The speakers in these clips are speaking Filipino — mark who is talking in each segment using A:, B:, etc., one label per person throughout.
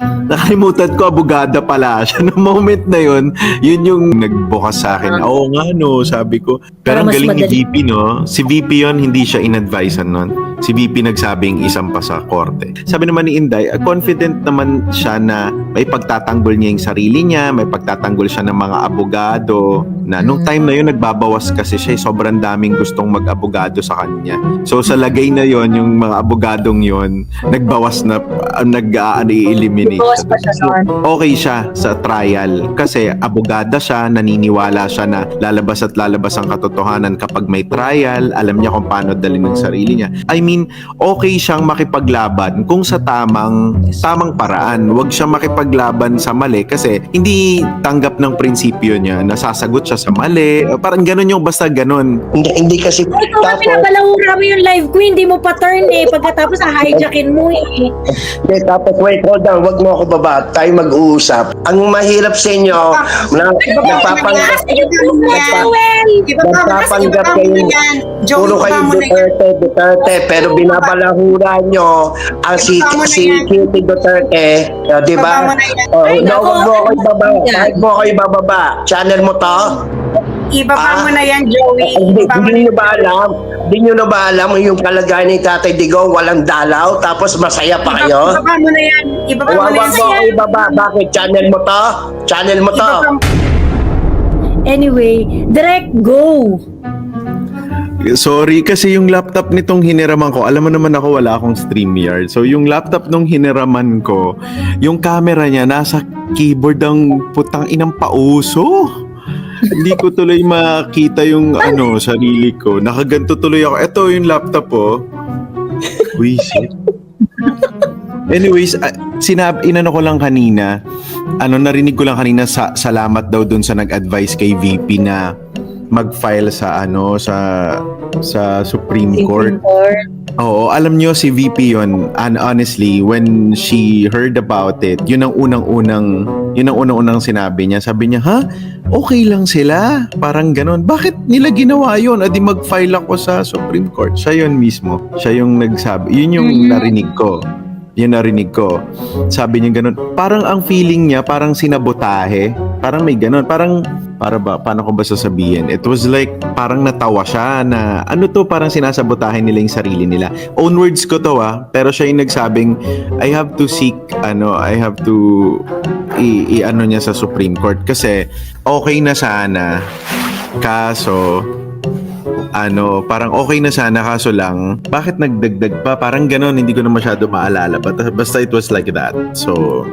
A: Nakalimutan ko, abogada pala siya. No moment na yun yung nagbukas sa akin. Oo nga no, sabi ko. Pero
B: Para
A: ang
B: mas
A: galing ni
B: madali.
A: VP no, si VP yun, hindi siya in-advisean nun. Si VP nagsabing isang pa sa korte. Sabi naman ni Inday, confident naman siya na may pagtatanggol niya yung sarili niya, may pagtatanggol siya ng mga abogado, na nung time na yun nagbabawas kasi siya, sobrang daming gustong mag-abogado sa kanya. So sa lagay na yon yung mga abogadong yon nagbawas na, nag-eliminate
B: Bawas pa siya noon.
A: okay siya sa trial kasi abogada siya, naniniwala siya na lalabas at lalabas ang katotohanan kapag may trial, alam niya kung paano dalhin ng sarili niya. I mean, okay siyang makipaglaban kung sa tamang paraan. Huwag siyang makipaglaban sa mali kasi hindi tanggap ng prinsipyo niya, nasasagot siya sa mali. Parang ganun yung basta ganun.
C: Hindi kasi
B: Ikaw nga
C: tapos
B: pinapalahura mo yung live ko, hindi mo pa turn eh. Pagkatapos hijackin mo eh.
C: hindi, tapos wait, hold on, wag mo ako baba, tayo mag-uusap. Ang mahirap sa inyo, nagpapanggap nagpapanggap kayo, puro kayo Duterte, pero binabalahura nyo ang si Kitty Duterte, di ba? Wag mo ako ibaba, kahit mo ako ibababa, channel mo to?
D: Ibaba mo na yan, Joey.
C: Hindi
D: Ibaba mo na
C: nyo ba alam? Hindi nyo na ba alam yung kalagayan ni Tatay Digong, walang dalaw, tapos masaya pa kayo?
D: Ibaba mo na yan. Ibaba mo
C: Wag
D: na
C: mo ako
D: yan.
C: ibaba. Bakit? Channel mo to? Channel mo to?
B: Anyway, direct go.
A: Sorry kasi yung laptop nitong hiniraman ko, alam mo naman ako wala akong StreamYard. So yung laptop nung hiniraman ko, yung camera niya nasa keyboard ang putang inang pauso. Hindi ko tuloy makita yung sarili ko. Nakaganto tuloy ako. Ito yung laptop oh. Wisit. Anyways, inano ko lang kanina, narinig ko lang kanina salamat daw dun sa nag-advise kay VP na mag-file sa sa Supreme Court. Oo, alam nyo si VP yon, and honestly when she heard about it, yun ang unang-unang sinabi niya. Sabi niya, "Ha? Okay lang sila." Parang ganon. Bakit nila ginawa yun? Adi mag-file ako sa Supreme Court. Siya yun mismo. Siya yung nagsabi. Yun yung narinig ko. Sabi niya ganun. Parang ang feeling niya, parang sinabotahe. Parang may ganun. Paano ko ba sasabihin? It was like, parang natawa siya na, parang sinasabotahe nila yung sarili nila. Own words ko to pero siya yung nagsabing, I have to niya sa Supreme Court kasi okay na sana. Kaso, parang okay na sana kaso lang, bakit nagdagdag pa? Parang ganon, hindi ko na masyado maalala. Basta it was like that. So,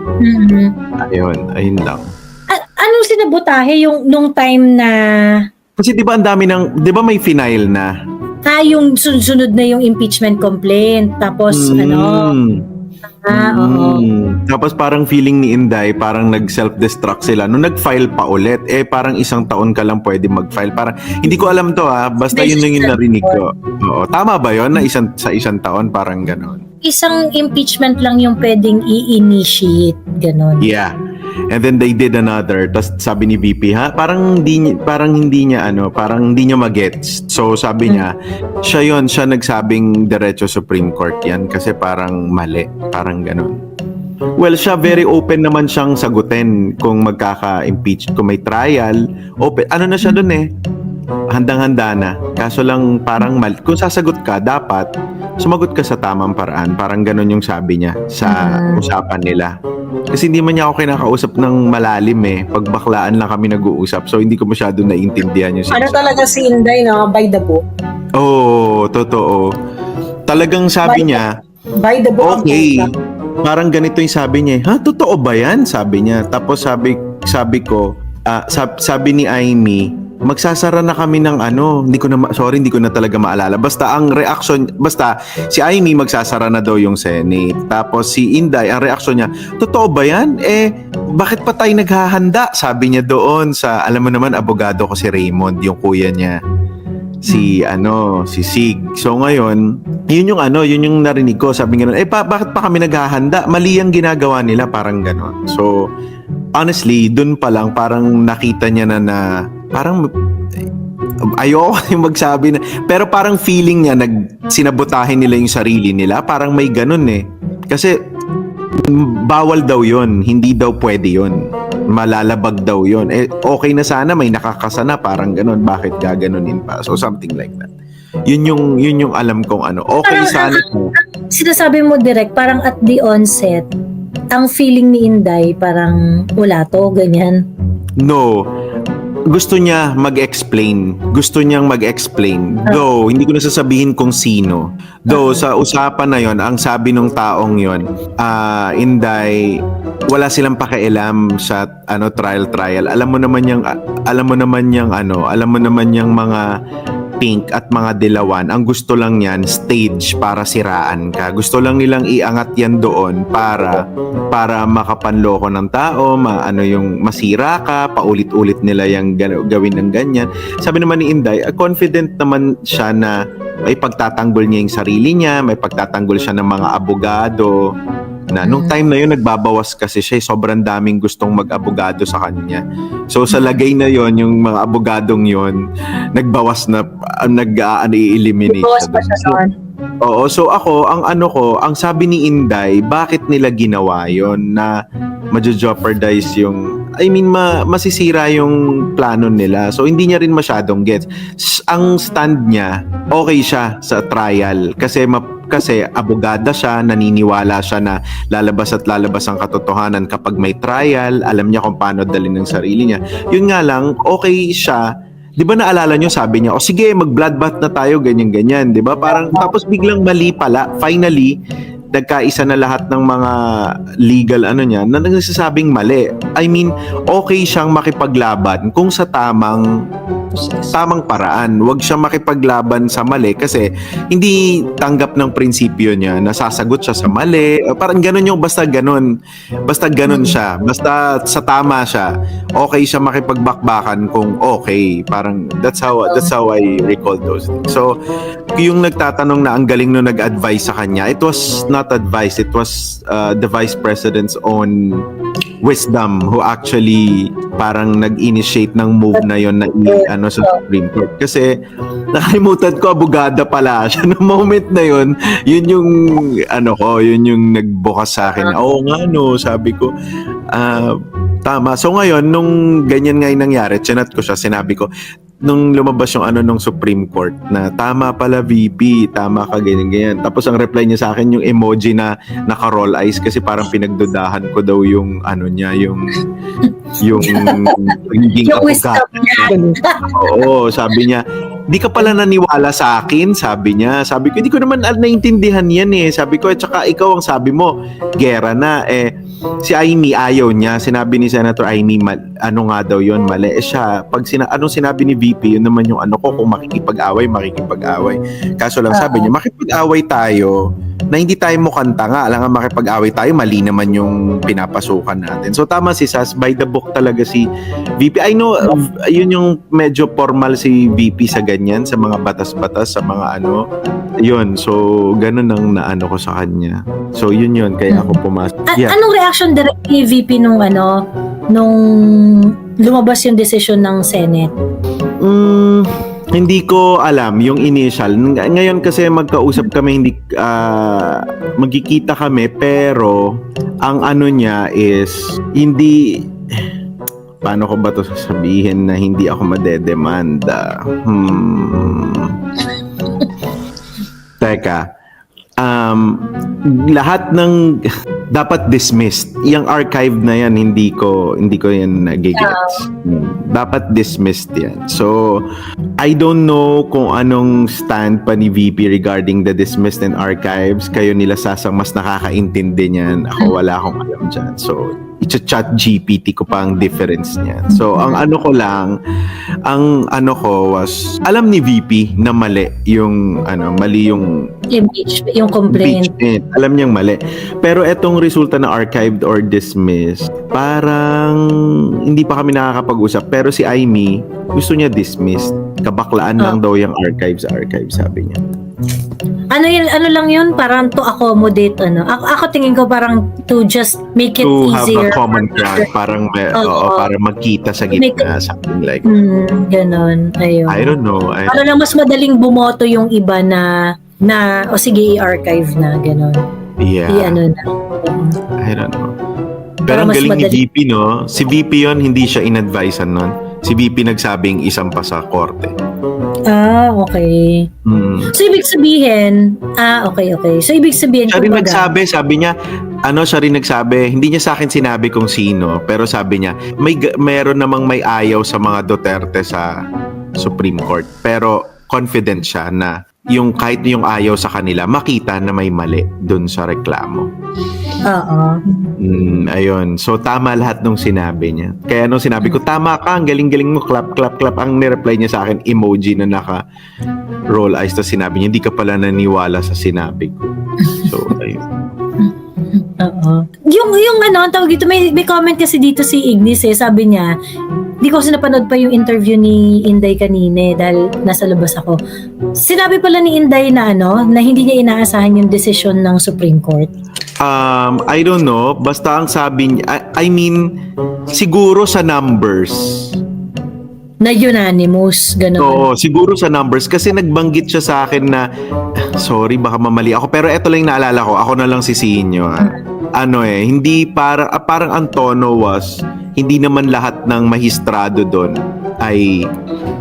A: ayun lang.
B: Anong sinabotahe yung nung time na
A: Kasi di ba ang dami di ba may final na?
B: yung sunod na yung impeachment complaint tapos oo.
A: Tapos parang feeling ni Inday, parang nag-self-destruct sila. Nung nag-file pa ulit, parang isang taon ka lang pwede mag-file. Parang, hindi ko alam to basta yun lang yung narinig ko. Oo. Tama ba yun na sa isang taon, parang ganon?
B: Isang impeachment lang yung pwedeng i-initiate, ganon.
A: Yeah. And then they did another. Tapos sabi ni VP, parang hindi niya magets. So sabi niya, siya nagsabing diretso Supreme Court yan kasi parang mali, parang ganun. Well, siya very open naman siyang sagutin kung magkaka-impeach, kung may trial. Open, na siya dun handang-handa na. Kaso lang parang kung sasagot ka, dapat sumagot ka sa tamang paraan. Parang ganun yung sabi niya sa usapan nila. Kasi hindi man niya ako kinakausap ng malalim Pagbaklaan lang kami nag-uusap. So hindi ko masyado naiintindihan yung
D: Ano talaga si Inday, no? By the book.
A: Oo, totoo. Talagang sabi niya,
D: By the book.
A: okay. Parang ganito yung sabi niya. Ha, totoo ba yan? Sabi niya. Tapos sabi ko, sabi ni Amy, magsasara na kami ng hindi ko na talaga maalala. Basta si Amy magsasara na daw yung Senate. Tapos si Inday, ang reaksyon niya, totoo ba yan? Bakit pa tayo naghahanda? Sabi niya doon alam mo naman, abogado ko si Raymond, yung kuya niya. Si Sig. So ngayon, yun yung narinig ko. Sabi nga, bakit pa kami naghahanda? Mali ang ginagawa nila, parang ganon. So, honestly, dun pa lang parang nakita niya na parang ayoko yung magsabi na, pero parang feeling niya sinabotahin nila yung sarili nila, parang may ganun kasi bawal daw yon, hindi daw pwede yon, malalabag daw yon. Okay na sana may nakakasana, parang ganun, bakit gaganunin pa? So something like that. Yun yung alam kong ano. Okay
B: Parang
A: sana.
B: Sinasabi mo direct, parang at the onset, ang feeling ni Inday, parang wala to, ganyan.
A: No. Gusto niya mag-explain. Gusto niyang mag-explain. Though, hindi ko na sasabihin kung sino. Though, sa usapan na yon, ang sabi ng taong yon, Inday, wala silang pakialam sa trial. Alam mo naman yung mga pink at mga dilawan, ang gusto lang yan, stage para siraan ka. Gusto lang nilang iangat yan doon para makapanloko ng tao, yung masira ka, paulit-ulit nila yung gawin ng ganyan. Sabi naman ni Inday, confident naman siya na may pagtatanggol niya yung sarili niya, may pagtatanggol siya ng mga abogado, na nung time na yun nagbabawas kasi siya, sobrang daming gustong mag-abogado sa kanya. So sa lagay na yon, yung mga abogadong yon nagbawas na, i-eliminate
B: Bawas pa siya doon.
A: Oo, so ako, ang sabi ni Inday, bakit nila ginawa yon na ma-jeopardize yung, masisira yung plano nila. So hindi niya rin masyadong gets. Ang stand niya, okay siya sa trial kasi abogada siya, naniniwala siya na lalabas ang katotohanan kapag may trial, alam niya kung paano dalhin ng sarili niya. Yun nga lang, okay siya. 'Di ba naalala niyo, sabi niya, sige, mag-bloodbath na tayo, ganyan-ganyan, 'di ba? Parang tapos biglang mali pala. Finally, nagkaisa na lahat ng mga legal niya na nagsasabing mali. Okay siyang makipaglaban kung sa tamang paraan. Huwag siya makipaglaban sa mali kasi hindi tanggap ng prinsipyo niya, nasasagot siya sa mali. Parang ganun basta ganun siya. Basta sa tama siya. Okay siya makipagbakbakan kung okay. Parang that's how I recall those things. So, yung nagtatanong na ang galing no nag-advise sa kanya, it was not advice, it was the Vice President's own wisdom who actually parang nag-initiate ng move na yon na sa Supreme Court. Kasi nakalimutan ko, abogada pala siya. No moment na yon, yun yung nagbukas sa akin. Oo nga no, sabi ko, tama. So ngayon, nung ganyan nga yung nangyari, chinat ko siya, sinabi ko, nung lumabas yung nung Supreme Court na tama pala VP, tama ka, ganyan. Tapos ang reply niya sa akin yung emoji na naka-roll eyes kasi parang pinagdudahan ko daw yung niya, yung pagiging abogado. Oo, sabi niya, di ka pala naniwala sa akin, sabi niya. Sabi ko, hindi ko naman naintindihan yan eh. Sabi ko, at saka ikaw ang sabi mo, gera na. Si Amy ayaw niya. Sinabi ni Senator Amy, nga daw yon, mali. Siya, anong sinabi ni VP, yun naman yung kung makikipag-away. Kaso lang sabi niya, makipag-away tayo na hindi tayo mukhang tanga. Alam nga, makipag-away tayo, mali naman yung pinapasukan natin. So tama si Sas, by the book talaga si VP. I know, yun yung medyo formal si VP sa ganyan, sa mga batas-batas, sa mga yun. So, ganun ang naano ko sa kanya. So, yun, kaya ako pumasok. Yeah.
B: Anong reaction direct ni VP nung lumabas yung decision ng Senate?
A: Hindi ko alam yung initial. Ngayon kasi magkausap kami, hindi magkikita kami, pero ang niya is hindi, paano ko ba to sasabihin na hindi ako madedemanda? Teka, lahat ng dapat dismissed. Yung archive na yan, hindi ko yan nagigets. Dapat dismissed yan. So, I don't know kung anong stand pa ni VP regarding the dismissed and archives. Kayo nila Sasang mas nakakaintindi niyan. Ako wala akong alam dyan. So, i-chat GPT ko pa ang difference niyan. So, ang was, alam ni VP na mali yung
B: Yung complaint.
A: impeachment. Alam niyang mali. Pero etong resulta na archived or dismissed, parang hindi pa kami nakakapag-usap. Pero si Amy, gusto niya dismissed. Kabaklaan lang daw yung archive, sabi niya.
B: Ano lang yun? Parang to accommodate, Ako tingin ko parang to just make it
A: To
B: easier.
A: have a common ground. Parang, para magkita sa gitna. Something like
B: Ganon. Ayun.
A: I don't know.
B: Para lang mas madaling bumoto yung iba na sige, i-archive na, ganon.
A: Yeah.
B: I-ano na.
A: I don't know.
B: Para
A: Pero ang
B: mas
A: galing ni
B: madali.
A: VP, no? Si VP yon hindi siya in-advisean nun. Si VP nagsabing isang pa sa korte.
B: Okay.
A: Hmm.
B: So, ibig sabihin, okay. So, ibig sabihin,
A: Siya rin
B: kumbaga,
A: nagsabi, sabi niya, siya rin nagsabi, hindi niya sa akin sinabi kung sino, pero sabi niya, meron namang may ayaw sa mga Duterte sa Supreme Court. Pero confident siya na yung kahit yung ayaw sa kanila, makita na may mali dun sa reklamo.
B: oo.
A: Ayun. So, tama lahat nung sinabi niya. Kaya nung sinabi ko, tama ka, ang galing-galing mo, clap, clap, clap. Ang nireply niya sa akin, emoji na naka-roll eyes. Tapos sinabi niya, hindi ka pala naniwala sa sinabi ko. So, ayun.
B: Oo. Yung ang tawag dito, may comment kasi dito si Ignis sabi niya, di ko kasi napanood pa yung interview ni Inday kanine dahil nasa labas ako. Sinabi pala ni Inday na na hindi niya inaasahan yung desisyon ng Supreme Court.
A: I don't know. Basta ang sabi niya, I mean, siguro sa numbers.
B: Na unanimous, gano'n.
A: Oo, siguro sa numbers. Kasi nagbanggit siya sa akin na, sorry, baka mamali ako. Pero eto lang yung naalala ko. Ako na lang sisihin nyo. Hindi parang ang tono was, hindi naman lahat ng mahistrado doon ay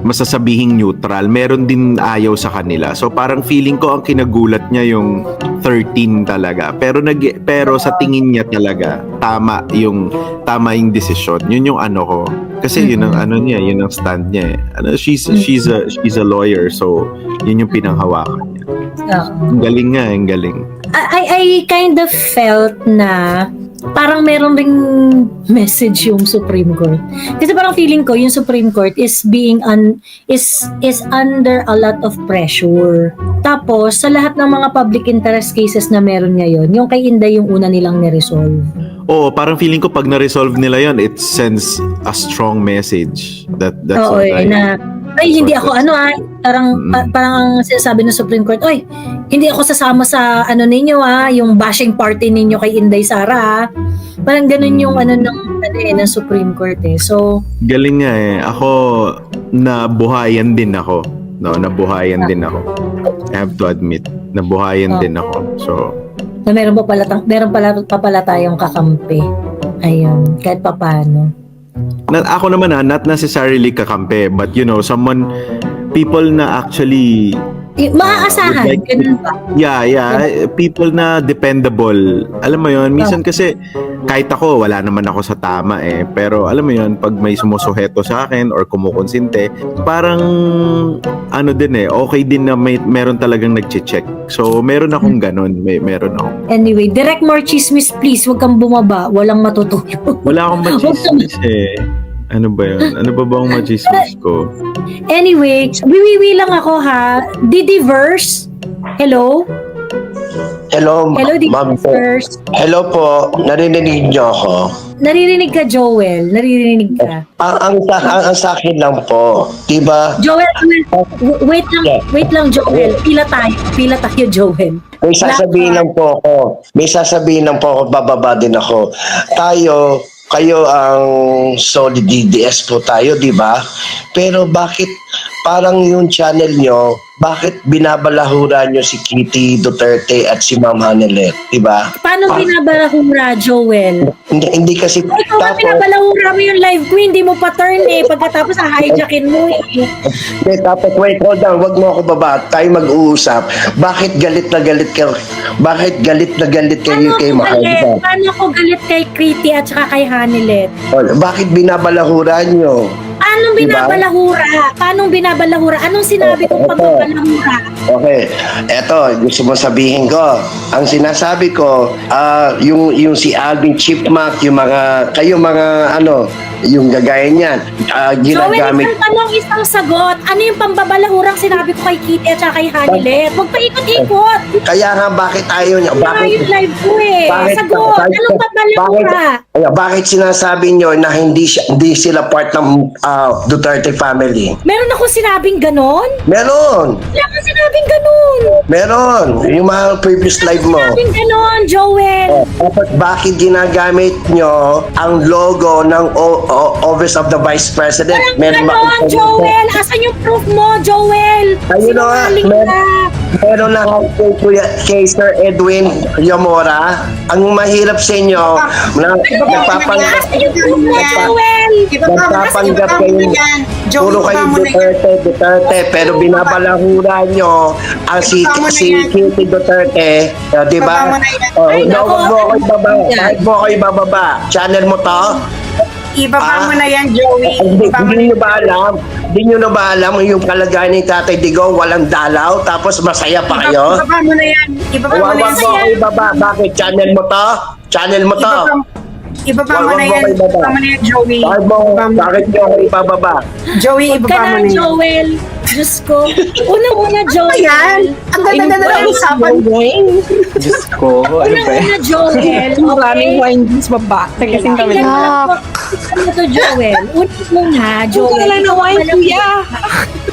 A: masasabihing neutral. Meron din ayaw sa kanila. So parang feeling ko ang kinagulat niya yung 13 talaga. Pero sa tingin niya talaga tama yung desisyon. Yun yung ko. Kasi yun ang niya, yun ang stand niya. She's a lawyer, so yun yung pinanghawakan niya. Ang galing nga, ang galing.
B: I kind of felt na parang meron ring message yung Supreme Court. Kasi parang feeling ko yung Supreme Court is being is under a lot of pressure. Tapos sa lahat ng mga public interest cases na meron ngayon, yung kay Inday yung una nilang ni-resolve.
A: Oo, parang feeling ko pag na-resolve nila yon, it sends a strong message. That's
B: Oo,
A: what
B: hindi ako parang parang ang sinasabi ng Supreme Court, hindi ako sasama sa ninyo yung bashing party ninyo kay Inday Sara. Parang ganun yung ng Supreme Court So,
A: galing nga Ako, nabuhayan din ako. No, nabuhayan din ako. I have to admit, nabuhayan din ako. So,
B: na meron pa pala tayong kakampi. Ayun, kahit papaano.
A: Ako naman not necessarily kakampi, but people na actually
B: Maaasahan, ganun ba?
A: Yeah, people na dependable. Alam mo yon, minsan kasi kahit ako, wala naman ako sa tama pero alam mo yon, pag may sumusuheto sa akin or kumukonsinte, parang okay din na meron talagang nagche-check. So, meron akong ganun. Meron ako.
B: Anyway, direct more chismis please, wag kang bumaba, walang matutuyo.
A: Wala akong machismis Ano ba yun? Ano ba bang machismis ko?
B: Anyway, wiwiwi lang ako ha. Didiverse? Hello?
C: Hello,
B: Hello,
C: ma'am po.
B: Didiverse.
C: Hello po, narinig niyo ako?
B: Naririnig ka, Joel. Naririnig ka.
C: Ang sa akin lang po, diba?
B: Joel, wait lang, Joel. Pila tayo, Joel.
C: May sasabihin lang po ako, bababa din ako. Kayo ang solid DDS po tayo, di ba? Pero bakit parang yung channel nyo, bakit binabalahura nyo si Kitty Duterte at si Ma'am Hanelet, di ba?
B: Paano binabalahura, Joel?
C: Hindi kasi
B: Ikaw nga binabalahura mo yung live ko, hindi mo pa turn pagkatapos hijackin mo
C: Tapos wait, hold on, wag mo ako baba, tayo mag-uusap. Bakit galit na galit kayo? Bakit galit na galit kayo kay Mahalita?
B: Paano ako galit kay Kitty at saka kay Hanelet?
C: Bakit binabalahura nyo?
B: Anong binabalahura? Paano binabalahura? Anong sinabi kong pagbabalahura?
C: Okay, eto, gusto mo sabihin ko. Ang sinasabi ko, yung si Alvin Chipmunk, yung yung gagaya niyan, ginagamit.
B: Joel, isang tanong, isang sagot. Ano yung pambabalahurang sinabi ko kay Kitty at saka kay Hanelet? Huwag pa ikot-ikot.
C: Kaya nga, bakit ayaw niya?
B: Bakit? Yung live ko Sagot. Anong pambalahura?
C: Bakit sinasabi niyo na hindi sila part ng Duterte family.
B: Meron akong sinabing ganon?
C: Meron.
B: Wala akong sinabing ganon.
C: Meron. Yung mga previous live mo.
B: Sinabing ganon, Joel.
C: Dapat bakit ginagamit nyo ang logo ng Office of the Vice President?
B: Walang ganon, Joel. Asan yung proof mo, Joel?
C: Ayun na nga,
B: Sinungaling ka.
C: meron na kay Sir Edwin Yamora. Ang mahirap sa inyo, nagpapanggap
B: Asan yung proof mo, Joel?
C: nagpapanggap kayo, puro kayo Duterte, pero binabalahura nyo ang si Kitty Duterte, di ba? Huwag mo ako ibaba. Kahit mo ako ibababa. Channel mo to?
D: Ibaba mo na yan, Joey. Ibaba mo na
C: Hindi
D: yan.
C: nyo ba alam? Hindi nyo na ba alam yung kalagayan ni Tatay Digong, walang dalaw, tapos masaya pa kayo?
D: Ibaba mo na yan. Ibaba mo
C: Huwag
D: na
C: mo
D: yan.
C: ako ibaba. Bakit? Channel mo to? Channel mo to?
D: Ibaba mo
C: Wag
D: na
C: mo
D: yan.
C: ako ibaba.
D: Ibaba mo na yan, Joey.
C: Bakit nyo ako ibababa?
D: Joey,
B: Huwag ka
D: ibaba mo
B: na,
D: na yan.
B: Joel. Diyos ko. Unang-una, Joel.
D: Ayan. Ang ganda na ng usapan.
E: Diyos ko, ano ba yan?
B: Unang-una, Joel.
E: Maraming
B: Okay?
E: wine juice babate kasing kami.
B: Ano to, Joel? Unang-una, Joel.
E: Wala na wine, kuya.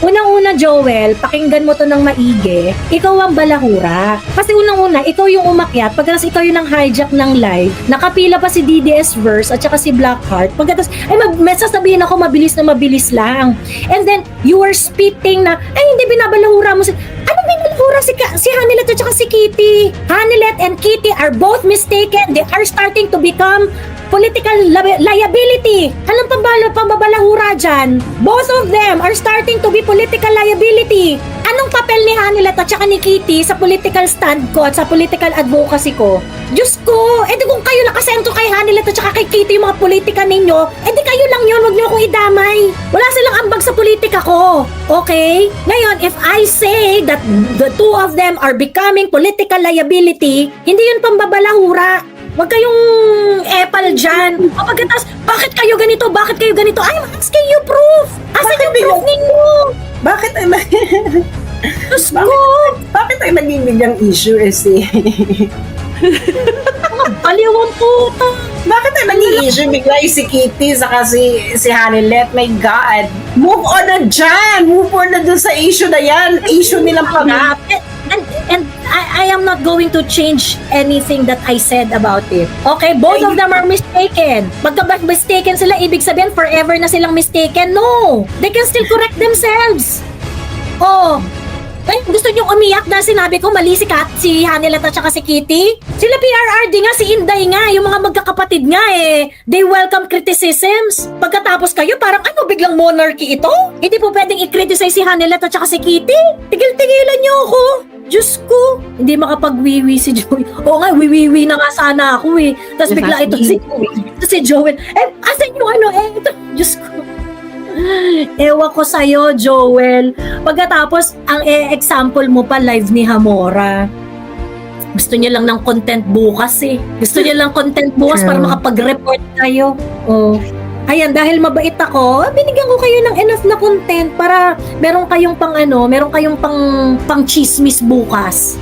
B: Unang-una, Joel, pakinggan mo to ng maigi. Ikaw ang balahura. Kasi unang-una, ikaw yung umakyat. Pagkatapos ikaw yung nang hijack ng live. Nakapila pa si DDS Verse at saka si Blackheart. Pagkatapos, ay, sasabihin ako, mabilis na mabilis lang. And then, you were spitting na, ay, hindi binabalahura mo si... Ano binabalahura si Hanilet at saka si Kitty? Hanilet and Kitty are both mistaken. They are starting to become political liability. Anong pambabalahura dyan? Both of them are starting to be political liability. Anong papel ni Hanilet at saka ni Kitty sa political stand ko at sa political advocacy ko? Diyos ko, edi kung kayo nakasentro kay Hanilet at saka kay Kitty yung mga politika ninyo, edi kayo lang yun, wag niyo akong idamay. Wala silang ambag sa politika ko. Okay? Ngayon, if I say that the two of them are becoming political liability, hindi yun pambabalahura. Huwag kayong epal dyan. O pagkatapos, bakit kayo ganito? Bakit kayo ganito? I'm asking you proof! Asan yung proof ninyo?
D: Bakit ay
B: Diyos ko!
D: bakit ay nagbibigyang issue si
B: Baliwang puta!
D: Bakit ay nag-i-issue bigla yung si Kitty saka si Hanilet? My God! Move on na dyan! Move on na dun sa issue na yan! Issue nilang pag
B: And I am not going to change anything that I said about it. Okay, both of them are mistaken. Magka-mistaken sila, ibig sabihin forever na silang mistaken. No! They can still correct themselves. Oh, ay, gusto niyong umiyak dahil sinabi ko mali si Hanilet at saka si Kitty? Sila PRRD nga, si Inday nga, yung mga magkakapatid nga they welcome criticisms. Pagkatapos kayo, parang ano, biglang monarchy ito? Hindi po pwedeng i-criticize si Hanilet at saka si Kitty? Tigil-tigilan niyo ako. Diyos ko, hindi makapag-wiwi si Joey. Oo nga, wiwiwi na nga sana ako Tapos bigla ito si Joel. Asan yung ano ito? Diyos ko. Ewan ko sa'yo, Joel. Pagkatapos, ang example mo pa live ni Hamora. Gusto niya lang ng content bukas Gusto niya lang content bukas para makapag-report kayo. Oh. Ayan, dahil mabait ako, binigyan ko kayo ng enough na content para meron kayong pang chismis bukas.